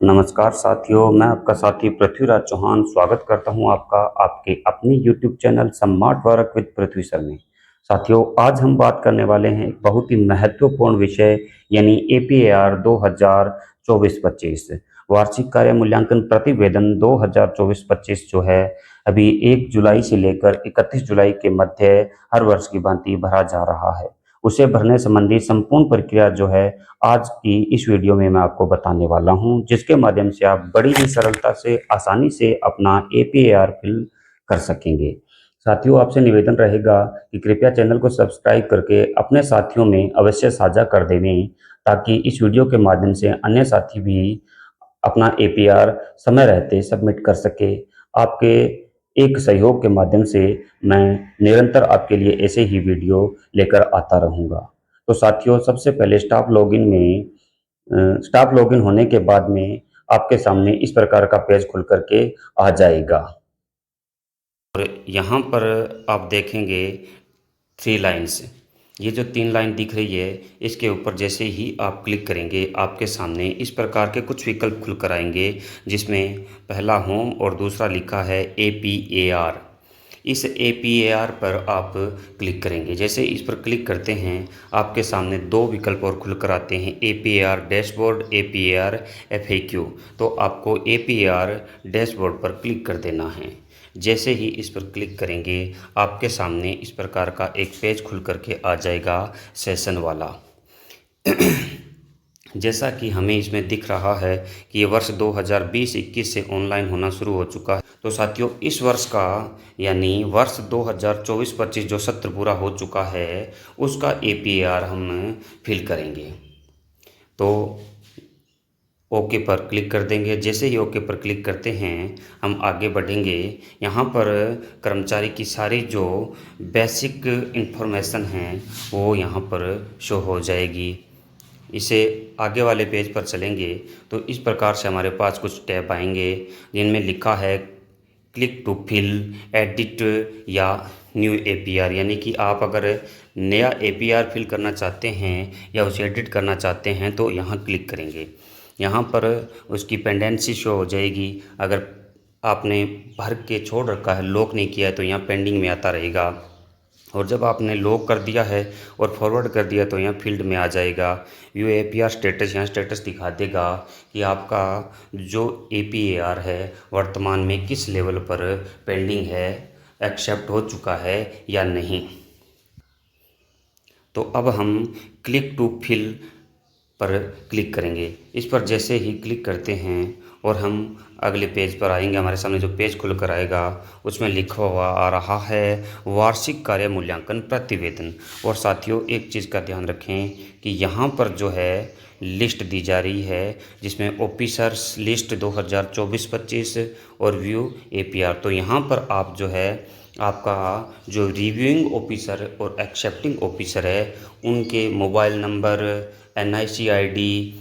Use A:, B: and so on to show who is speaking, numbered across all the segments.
A: नमस्कार साथियों, मैं आपका साथी पृथ्वीराज चौहान स्वागत करता हूं आपका आपके अपनी YouTube channel smart work with Prithvi sir में। साथियों, आज हम बात करने वाले हैं एक बहुत ही महत्वपूर्ण विषय यानी एपीएआर 2024-25 वार्षिक कार्य मूल्यांकन प्रतिवेदन 2024-25 जो है अभी 1 जुलाई से लेकर 31 जुलाई के मध्य हर वर्ष की भांति भरा जा रहा है। उसे भरने संबंधी संपूर्ण प्रक्रिया जो है आज की इस वीडियो में मैं आपको बताने वाला हूं, जिसके माध्यम से आप बड़ी ही सरलता से आसानी से अपना एपीएआर फिल कर सकेंगे। साथियों, आपसे निवेदन रहेगा कि कृपया चैनल को सब्सक्राइब करके अपने साथियों में अवश्य साझा कर देवें, ताकि इस वीडियो के माध्यम से अन्य साथी भी अपना एपीआर समय रहते सबमिट कर सके। आपके एक सहयोग के माध्यम से मैं निरंतर आपके लिए ऐसे ही वीडियो लेकर आता रहूँगा। तो साथियों, सबसे पहले स्टाफ लॉगिन होने के बाद में आपके सामने इस प्रकार का पेज खुल कर के आ जाएगा और यहाँ पर आप देखेंगे 3 लाइन्स। ये जो 3 लाइन दिख रही है, इसके ऊपर जैसे ही आप क्लिक करेंगे आपके सामने इस प्रकार के कुछ विकल्प खुल कर आएंगे, जिसमें पहला होम और दूसरा लिखा है एपीएआर। इस एपीएआर पर आप क्लिक करेंगे। जैसे इस पर क्लिक करते हैं आपके सामने 2 विकल्प और खुल कर आते हैं, एपीएआर डैशबोर्ड, एपीएआर एफएक्यू। तो आपको एपीएआर डैशबोर्ड पर क्लिक कर देना है। जैसे ही इस पर क्लिक करेंगे आपके सामने इस प्रकार का एक पेज खुल करके आ जाएगा सेशन वाला। जैसा कि हमें इसमें दिख रहा है कि ये वर्ष 2020-21 से ऑनलाइन होना शुरू हो चुका है। तो साथियों, इस वर्ष का यानी वर्ष 2024-25 जो सत्र पूरा हो चुका है उसका एपीआर हम फिल करेंगे। तो ओके पर क्लिक कर देंगे। जैसे ही ओके पर क्लिक करते हैं हम आगे बढ़ेंगे। यहाँ पर कर्मचारी की सारी जो बेसिक इन्फॉर्मेशन हैं वो यहाँ पर शो हो जाएगी। इसे आगे वाले पेज पर चलेंगे तो इस प्रकार से हमारे पास कुछ टैब आएंगे, जिनमें लिखा है क्लिक टू फिल, एडिट या न्यू एपीआर। यानी कि आप अगर नया एपीआर फिल करना चाहते हैं या उसे एडिट करना चाहते हैं तो यहाँ क्लिक करेंगे। यहाँ पर उसकी पेंडेंसी शो हो जाएगी। अगर आपने भर के छोड़ रखा है, लॉक नहीं किया है, तो यहाँ पेंडिंग में आता रहेगा। और जब आपने लॉक कर दिया है और फॉरवर्ड कर दिया तो यहाँ फील्ड में आ जाएगा व्यू एपीआर स्टेटस। यहाँ स्टेटस दिखा देगा कि आपका जो एपीएआर है वर्तमान में किस लेवल पर पेंडिंग है, एक्सेप्ट हो चुका है या नहीं। तो अब हम क्लिक टू फिल पर क्लिक करेंगे। इस पर जैसे ही क्लिक करते हैं और हम अगले पेज पर आएंगे, हमारे सामने जो पेज खुल कर आएगा उसमें लिखा हुआ आ रहा है वार्षिक कार्य मूल्यांकन प्रतिवेदन। और साथियों, एक चीज़ का ध्यान रखें कि यहाँ पर जो है लिस्ट दी जा रही है, जिसमें ऑफिसर्स लिस्ट 2024-25 और व्यू एपीआर। तो यहाँ पर आप जो है आपका जो रिव्यूइंग ऑफिसर और एक्सेप्टिंग ऑफिसर है उनके मोबाइल नंबर, एनआईसी आईडी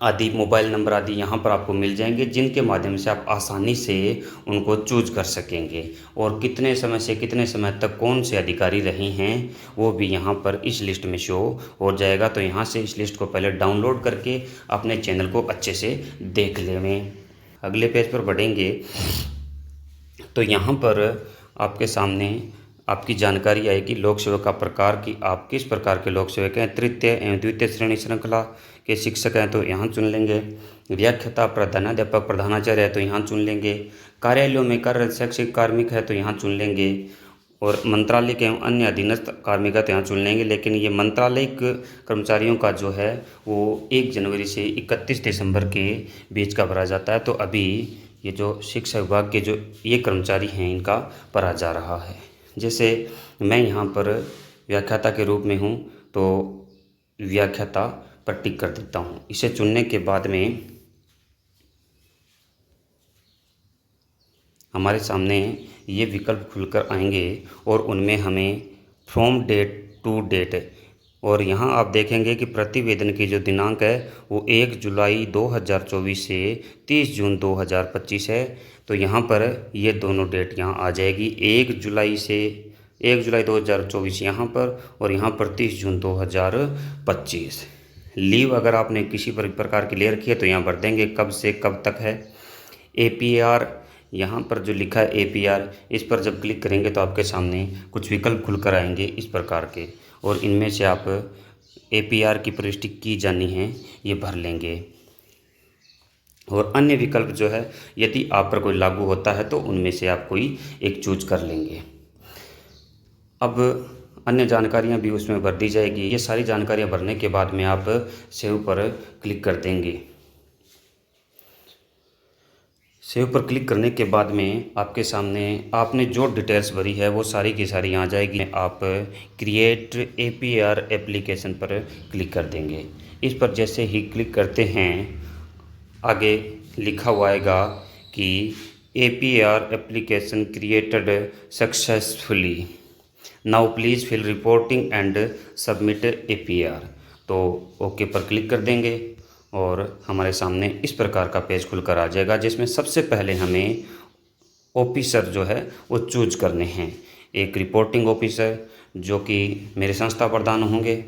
A: आदि, मोबाइल नंबर आदि यहाँ पर आपको मिल जाएंगे, जिनके माध्यम से आप आसानी से उनको चूज कर सकेंगे। और कितने समय से कितने समय तक कौन से अधिकारी रहे हैं वो भी यहाँ पर इस लिस्ट में शो हो जाएगा। तो यहाँ से इस लिस्ट को पहले डाउनलोड करके अपने चैनल को अच्छे से देख लें। अगले पेज पर बढ़ेंगे तो यहाँ पर आपके सामने आपकी जानकारी आएगी लोक सेवक का प्रकार की आप किस प्रकार के लोक सेवक हैं। तृतीय एवं द्वितीय श्रेणी श्रृंखला के शिक्षक हैं तो यहाँ चुन लेंगे। व्याख्याता, प्रधानाध्यापक, प्रधानाचार्य है तो यहाँ चुन लेंगे। कार्यालयों में कार्यरत शैक्षिक कार्मिक है तो यहाँ चुन लेंगे। और मंत्रालय के एवं अन्य अधीनस्थ कार्मिक है तो यहाँ चुन लेंगे। लेकिन ये मंत्रालयिक कर्मचारियों का जो है वो 1 जनवरी से 31 दिसंबर के बीच का भरा जाता है। तो अभी ये जो शिक्षा विभाग के जो ये कर्मचारी हैं इनका भरा जा रहा है। जैसे मैं यहाँ पर व्याख्याता के रूप में हूँ तो व्याख्याता पर टिक कर देता हूँ। इसे चुनने के बाद में हमारे सामने ये विकल्प खुलकर आएंगे और उनमें हमें फ्रॉम डेट टू डेट, और यहाँ आप देखेंगे कि प्रतिवेदन की जो दिनांक है वो 1 जुलाई 2024 से 30 जून 2025 है। तो यहाँ पर ये दोनों डेट यहाँ आ जाएगी, 1 जुलाई 2024 यहाँ पर और यहाँ पर 30 जून 2025। लीव अगर आपने किसी प्रकार की ले रखी है तो यहाँ भर देंगे कब से कब तक है। APR, यहाँ पर जो लिखा है APR, इस पर जब क्लिक करेंगे तो आपके सामने कुछ विकल्प खुलकर आएंगे इस प्रकार के, और इनमें से आप APR की प्रविष्टि की जानी है ये भर लेंगे। और अन्य विकल्प जो है यदि आप पर कोई लागू होता है तो उनमें से आप कोई एक चूज कर लेंगे। अब अन्य जानकारियां भी उसमें भर दी जाएगी। ये सारी जानकारियां भरने के बाद में आप सेव पर क्लिक कर देंगे। सेव पर क्लिक करने के बाद में आपके सामने आपने जो डिटेल्स भरी है वो सारी की सारी आ जाएगी। आप क्रिएट APR एप्लीकेशन पर क्लिक कर देंगे। इस पर जैसे ही क्लिक करते हैं आगे लिखा हुआ आएगा कि APR application created successfully, now please fill reporting and submit APR। तो ओके पर क्लिक कर देंगे और हमारे सामने इस प्रकार का पेज खुलकर आ जाएगा, जिसमें सबसे पहले हमें ऑफिसर जो है वो चूज करने हैं। एक रिपोर्टिंग ऑफिसर जो कि मेरे संस्था प्रधान होंगे,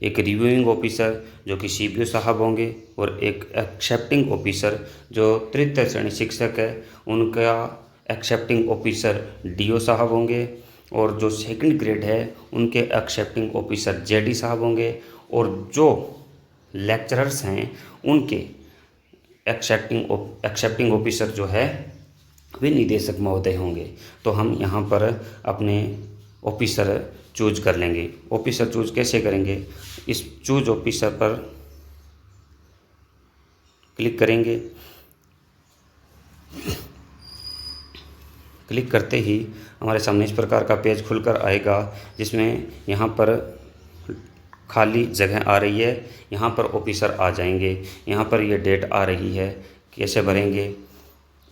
A: एक रिव्यूइंग ऑफिसर जो कि CPO साहब होंगे, और एक एक्सेप्टिंग ऑफिसर जो तृतीय श्रेणी शिक्षक है उनका एक्सेप्टिंग ऑफिसर DO साहब होंगे, और जो सेकंड ग्रेड है उनके एक्सेप्टिंग ऑफिसर JD साहब होंगे, और जो लेक्चरर्स हैं उनके एक्सेप्टिंग ऑफिसर जो है वे निदेशक महोदय होंगे। तो हम यहाँ पर अपने ऑफिसर चूज कर लेंगे। ऑफिसर चूज कैसे करेंगे, इस चूज ऑफिसर पर क्लिक करेंगे। क्लिक करते ही हमारे सामने इस प्रकार का पेज खुलकर आएगा, जिसमें यहाँ पर खाली जगह आ रही है, यहाँ पर ऑफिसर आ जाएंगे, यहाँ पर ये डेट आ रही है। कैसे भरेंगे,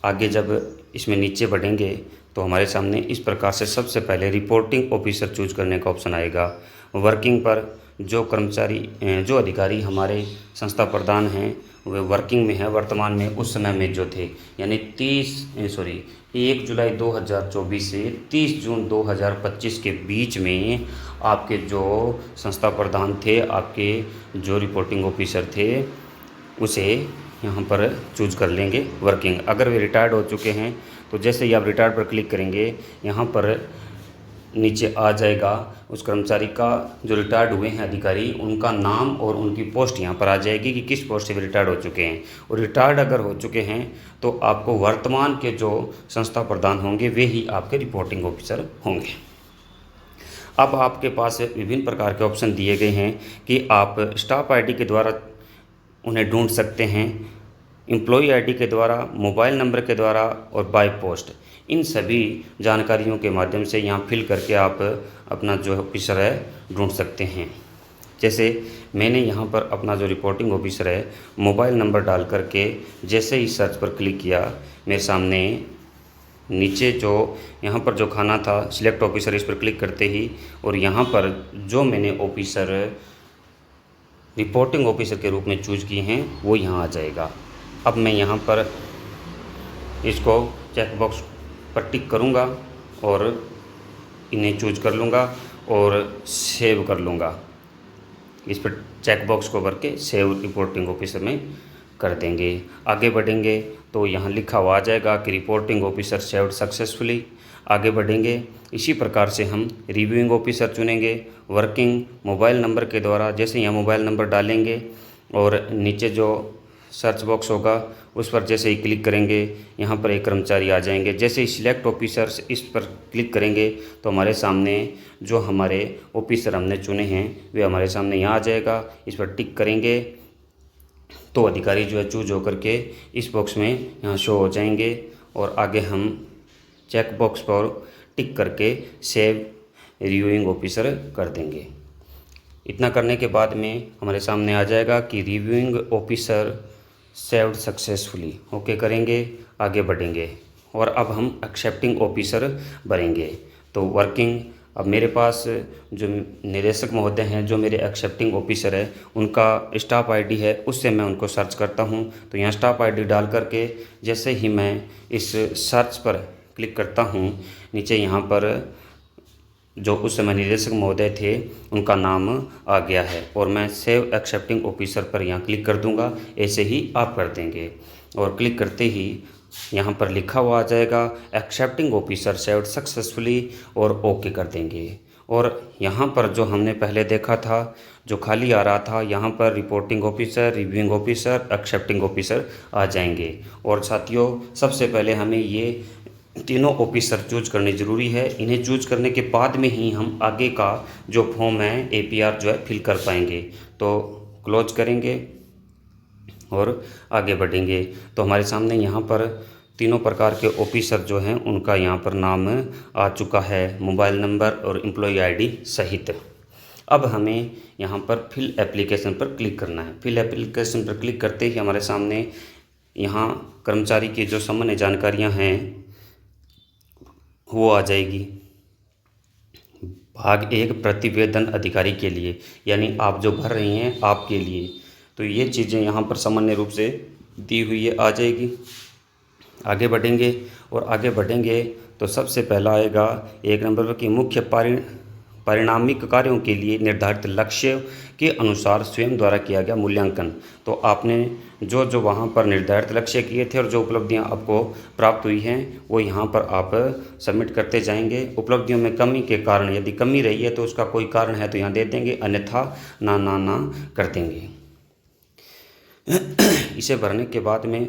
A: आगे जब इसमें नीचे बढ़ेंगे तो हमारे सामने इस प्रकार से सबसे पहले रिपोर्टिंग ऑफिसर चूज करने का ऑप्शन आएगा। वर्किंग पर जो कर्मचारी जो अधिकारी हमारे संस्था प्रधान हैं वे वर्किंग में है वर्तमान में, उस समय में जो थे, यानी 1 जुलाई 2024 से 30 जून 2025 के बीच में आपके जो संस्था प्रधान थे, आपके जो रिपोर्टिंग ऑफिसर थे, उसे यहाँ पर चूज कर लेंगे वर्किंग। अगर वे रिटायर्ड हो चुके हैं तो जैसे ही आप रिटायर्ड पर क्लिक करेंगे यहाँ पर नीचे आ जाएगा उस कर्मचारी का, जो रिटायर्ड हुए हैं अधिकारी, उनका नाम और उनकी पोस्ट यहाँ पर आ जाएगी कि किस पोस्ट से वे रिटायर्ड हो चुके हैं। और रिटायर्ड अगर हो चुके हैं तो आपको वर्तमान के जो संस्था प्रधान होंगे वे ही आपके रिपोर्टिंग ऑफिसर होंगे। अब आपके पास विभिन्न प्रकार के ऑप्शन दिए गए हैं कि आप स्टाफ ID के द्वारा उन्हें ढूंढ सकते हैं, एम्प्लॉई ID के द्वारा, मोबाइल नंबर के द्वारा और बाय पोस्ट। इन सभी जानकारियों के माध्यम से यहाँ फिल करके आप अपना जो ऑफिसर है ढूंढ सकते हैं। जैसे मैंने यहाँ पर अपना जो रिपोर्टिंग ऑफिसर है मोबाइल नंबर डाल करके जैसे ही सर्च पर क्लिक किया, मेरे सामने नीचे जो यहाँ पर जो खाना था सिलेक्ट ऑफिसर, इस पर क्लिक करते ही और यहाँ पर जो मैंने ऑफिसर रिपोर्टिंग ऑफिसर के रूप में चूज किए हैं वो यहाँ आ जाएगा। अब मैं यहाँ पर इसको चेकबॉक्स पर टिक करूँगा और इन्हें चूज कर लूँगा और सेव कर लूँगा। इस पर चेकबॉक्स को भर के सेव रिपोर्टिंग ऑफिसर में कर देंगे। आगे बढ़ेंगे तो यहाँ लिखा हुआ आ जाएगा कि रिपोर्टिंग ऑफिसर सेव्ड सक्सेसफुली। आगे बढ़ेंगे, इसी प्रकार से हम रिव्यूइंग ऑफिसर चुनेंगे। वर्किंग मोबाइल नंबर के द्वारा, जैसे यहाँ मोबाइल नंबर डालेंगे और नीचे जो सर्च बॉक्स होगा उस पर जैसे ही क्लिक करेंगे यहाँ पर एक कर्मचारी आ जाएंगे। जैसे ही सिलेक्ट ऑफिसर्स इस पर क्लिक करेंगे तो हमारे सामने जो हमारे ऑफिसर हमने चुने हैं वे हमारे सामने यहाँ आ जाएगा। इस पर टिक करेंगे तो अधिकारी जो है चूज होकर के इस बॉक्स में यहाँ शो हो जाएंगे और आगे हम चेक बॉक्स पर टिक करके सेव रिव्यूइंग ऑफिसर कर देंगे। इतना करने के बाद में हमारे सामने आ जाएगा कि reviewing officer saved successfully. Okay करेंगे, आगे बढ़ेंगे और अब हम एक्सेप्टिंग ऑफिसर भरेंगे। तो वर्किंग, अब मेरे पास जो निदेशक महोदय हैं, जो मेरे एक्सेप्टिंग ऑफिसर है, उनका स्टाफ ID है, उससे मैं उनको सर्च करता हूं। तो यहाँ स्टाफ ID डाल करके जैसे ही मैं इस सर्च पर क्लिक करता हूं, नीचे यहाँ पर जो उस समय निदेशक महोदय थे उनका नाम आ गया है। और मैं सेव एक्सेप्टिंग ऑफिसर पर यहाँ क्लिक कर दूँगा, ऐसे ही आप कर देंगे। और क्लिक करते ही यहाँ पर लिखा हुआ आ जाएगा एक्सेप्टिंग ऑफिसर सेव्ड सक्सेसफुली, और ओके कर देंगे। और यहाँ पर जो हमने पहले देखा था जो खाली आ रहा था, यहाँ पर reporting officer, reviewing officer, accepting officer आ जाएंगे। और साथियों, सबसे पहले हमें ये तीनों ऑफिसर चूज करने ज़रूरी है। इन्हें चूज करने के बाद में ही हम आगे का जो फॉर्म है APR जो है फिल कर पाएंगे। तो क्लोज करेंगे और आगे बढ़ेंगे। तो हमारे सामने यहाँ पर तीनों प्रकार के ऑफिसर जो हैं उनका यहाँ पर नाम आ चुका है, मोबाइल नंबर और एम्प्लॉय ID सहित। अब हमें यहाँ पर फिल एप्लीकेशन पर क्लिक करना है। फिल एप्लीकेशन पर क्लिक करते ही हमारे सामने यहाँ कर्मचारी की जो सामान्य जानकारियाँ हैं वो आ जाएगी। भाग 1 प्रतिवेदन अधिकारी के लिए, यानी आप जो भर रही हैं आपके लिए, तो ये चीज़ें यहाँ पर सामान्य रूप से दी हुई है, आ जाएगी। आगे बढ़ेंगे और आगे बढ़ेंगे तो सबसे पहला आएगा 1 नंबर पर कि मुख्य परिणामिक कार्यों के लिए निर्धारित लक्ष्य के अनुसार स्वयं द्वारा किया गया मूल्यांकन। तो आपने जो जो वहाँ पर निर्धारित लक्ष्य किए थे और जो उपलब्धियाँ आपको प्राप्त हुई हैं वो यहाँ पर आप सबमिट करते जाएंगे। उपलब्धियों में कमी के कारण यदि कमी रही है तो उसका कोई कारण है तो यहाँ दे देंगे, अन्यथा ना ना ना कर देंगे। इसे भरने के बाद में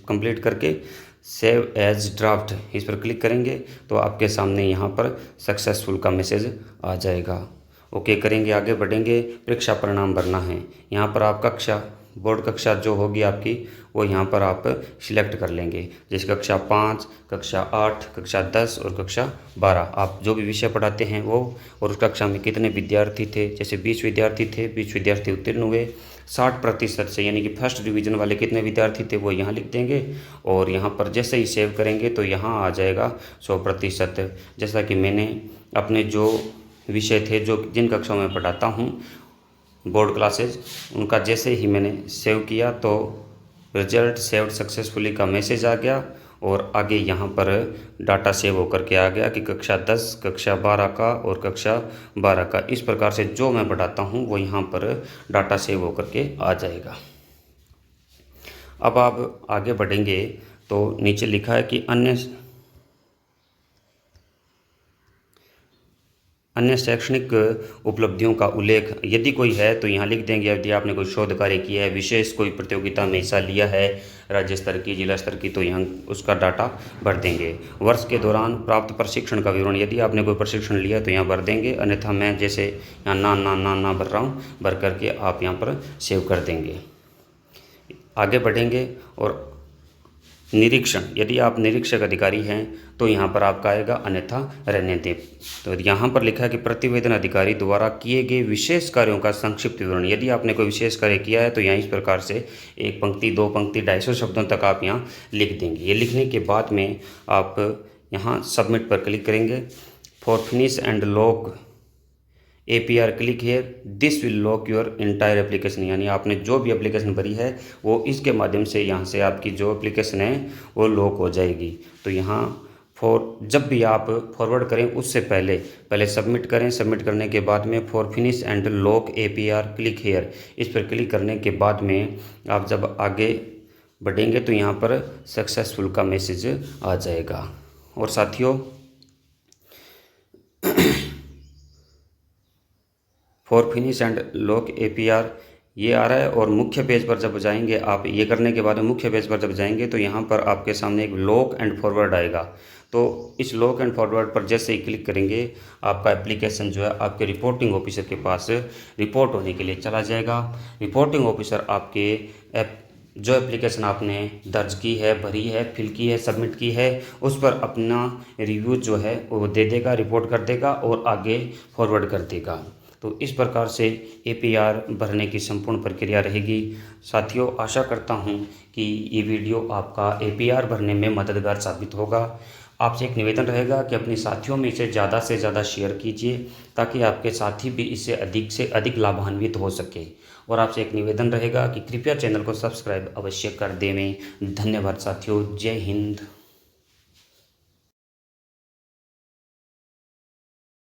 A: कंप्लीट करके सेव एज ड्राफ्ट इस पर क्लिक करेंगे तो आपके सामने यहाँ पर सक्सेसफुल का मैसेज आ जाएगा। ओके करेंगे, आगे बढ़ेंगे। परीक्षा परिणाम भरना है। यहाँ पर आप कक्षा, बोर्ड कक्षा जो होगी आपकी वो यहाँ पर आप सिलेक्ट कर लेंगे, जैसे कक्षा 5, कक्षा 8, कक्षा 10 और कक्षा 12। आप जो भी विषय पढ़ाते हैं वो, और उस कक्षा में कितने विद्यार्थी थे, जैसे 20 विद्यार्थी थे, 20 विद्यार्थी उत्तीर्ण हुए। 60% से यानी कि फर्स्ट डिवीज़न वाले कितने विद्यार्थी थे वो यहाँ लिख देंगे। और यहाँ पर जैसे ही सेव करेंगे तो यहाँ आ जाएगा 100%। जैसा कि मैंने अपने जो विषय थे, जो जिन कक्षाओं में पढ़ाता हूँ बोर्ड क्लासेज, उनका जैसे ही मैंने सेव किया तो रिजल्ट सेव्ड सक्सेसफुली का मैसेज आ गया। और आगे यहाँ पर डाटा सेव होकर के आ गया कि कक्षा 10, कक्षा 12 का और कक्षा 12 का। इस प्रकार से जो मैं पढ़ाता हूँ वो यहाँ पर डाटा सेव होकर के आ जाएगा। अब आप आगे बढ़ेंगे तो नीचे लिखा है कि अन्य शैक्षणिक उपलब्धियों का उल्लेख यदि कोई है तो यहाँ लिख देंगे। यदि आपने कोई शोध कार्य किया है, विशेष कोई प्रतियोगिता में हिस्सा लिया है, राज्य स्तर की, जिला स्तर की, तो यहाँ उसका डाटा भर देंगे। वर्ष के दौरान प्राप्त प्रशिक्षण का विवरण, यदि आपने कोई प्रशिक्षण लिया तो यहाँ भर देंगे, अन्यथा मैं जैसे यहाँ ना ना ना ना भर रहा हूँ, भर करके आप यहाँ पर सेव कर देंगे। आगे बढ़ेंगे और निरीक्षण, यदि आप निरीक्षक अधिकारी हैं तो यहाँ पर आपका आएगा, अन्यथा रहने दें। तो यहाँ पर लिखा है कि प्रतिवेदन अधिकारी द्वारा किए गए विशेष कार्यों का संक्षिप्त विवरण। यदि आपने कोई विशेष कार्य किया है तो यहाँ इस प्रकार से 1 पंक्ति, 2 पंक्ति, 250 शब्दों तक आप यहाँ लिख देंगे। ये लिखने के बाद में आप यहाँ सबमिट पर क्लिक करेंगे। For finish and lock APR click here, this will lock your entire application, यानी आपने जो भी एप्लीकेशन भरी है वो इसके माध्यम से यहाँ से आपकी जो एप्लीकेशन है वो लॉक हो जाएगी। तो यहाँ जब भी आप फॉरवर्ड करें उससे पहले सबमिट करें। सबमिट करने के बाद में for finish and lock APR click here, इस पर क्लिक करने के बाद में आप जब आगे बढ़ेंगे तो यहाँ पर सक्सेसफुल का मैसेज आ जाएगा। और साथियों, for finish and lock APR ये आ रहा है। और मुख्य पेज पर जब जाएंगे आप, ये करने के बाद मुख्य पेज पर जब जाएंगे तो यहाँ पर आपके सामने एक लॉक एंड फॉरवर्ड आएगा। तो इस लॉक एंड फॉरवर्ड पर जैसे ही क्लिक करेंगे आपका एप्लीकेशन जो है आपके रिपोर्टिंग ऑफिसर के पास रिपोर्ट होने के लिए चला जाएगा। रिपोर्टिंग ऑफिसर आपके जो एप्लीकेशन आपने दर्ज की है, भरी है, फिल की है, सबमिट की है, उस पर अपना रिव्यू जो है वो दे देगा, रिपोर्ट कर देगा और आगे फॉरवर्ड कर देगा। तो इस प्रकार से APR भरने की संपूर्ण प्रक्रिया रहेगी। साथियों, आशा करता हूं कि ये वीडियो आपका APR भरने में मददगार साबित होगा। आपसे एक निवेदन रहेगा कि अपने साथियों में इसे ज़्यादा से ज़्यादा शेयर कीजिए ताकि आपके साथी भी इससे अधिक लाभान्वित हो सके। और आपसे एक निवेदन रहेगा कि कृपया चैनल को सब्सक्राइब अवश्य कर देवें। धन्यवाद साथियों। जय हिंद।